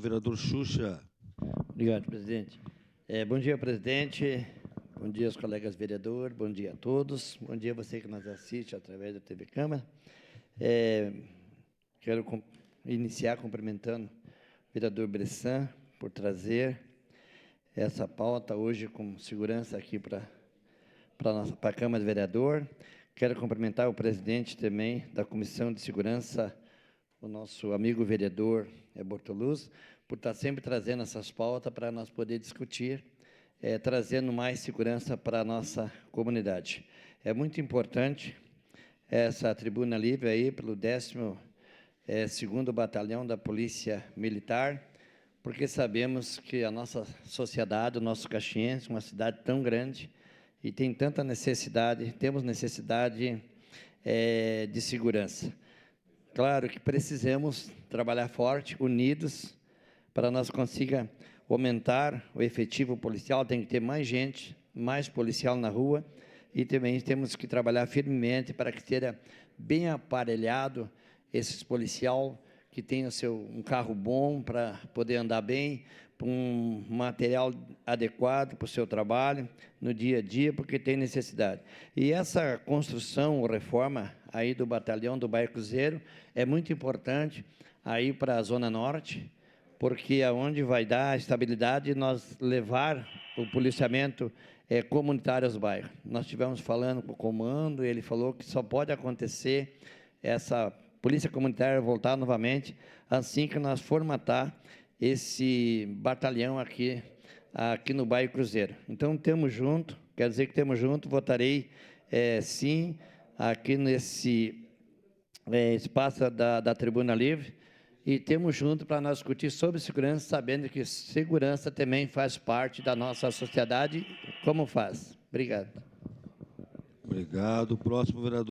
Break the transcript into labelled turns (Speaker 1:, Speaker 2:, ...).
Speaker 1: vereador Xuxa.
Speaker 2: Obrigado, presidente. Bom dia, presidente. Bom dia aos colegas vereadores. Bom dia a todos. Bom dia a você que nos assiste através da TV Câmara. Quero iniciar cumprimentando o vereador Bressan por trazer essa pauta hoje com segurança aqui para a Câmara de Vereador. Quero cumprimentar o presidente também da Comissão de Segurança, o nosso amigo vereador Bortoluz, por estar sempre trazendo essas pautas para nós poder discutir, trazendo mais segurança para a nossa comunidade. É muito importante essa tribuna livre aí pelo 12º Batalhão da Polícia Militar, porque sabemos que a nossa sociedade, o nosso Caxiense, uma cidade tão grande, e tem tanta necessidade, temos necessidade de segurança. Claro que precisamos trabalhar forte, unidos, para nós conseguir aumentar o efetivo policial, tem que ter mais gente, mais policial na rua, e também temos que trabalhar firmemente para que seja bem aparelhado esses policial, que tenha um carro bom para poder andar bem, um material adequado para o seu trabalho, no dia a dia, porque tem necessidade. E essa construção ou reforma aí do batalhão do Bairro Cruzeiro é muito importante aí para a Zona Norte, porque é onde vai dar a estabilidade de nós levar o policiamento comunitário aos bairros. Nós estivemos falando com o comando, ele falou que só pode acontecer essa polícia comunitária voltar novamente assim que nós formatar esse batalhão aqui no Bairro Cruzeiro. Então, temos junto, quer dizer que temos junto, votarei sim aqui nesse espaço da Tribuna Livre, e temos junto para nós discutir sobre segurança, sabendo que segurança também faz parte da nossa sociedade, como faz. Obrigado.
Speaker 1: Obrigado. Próximo vereador.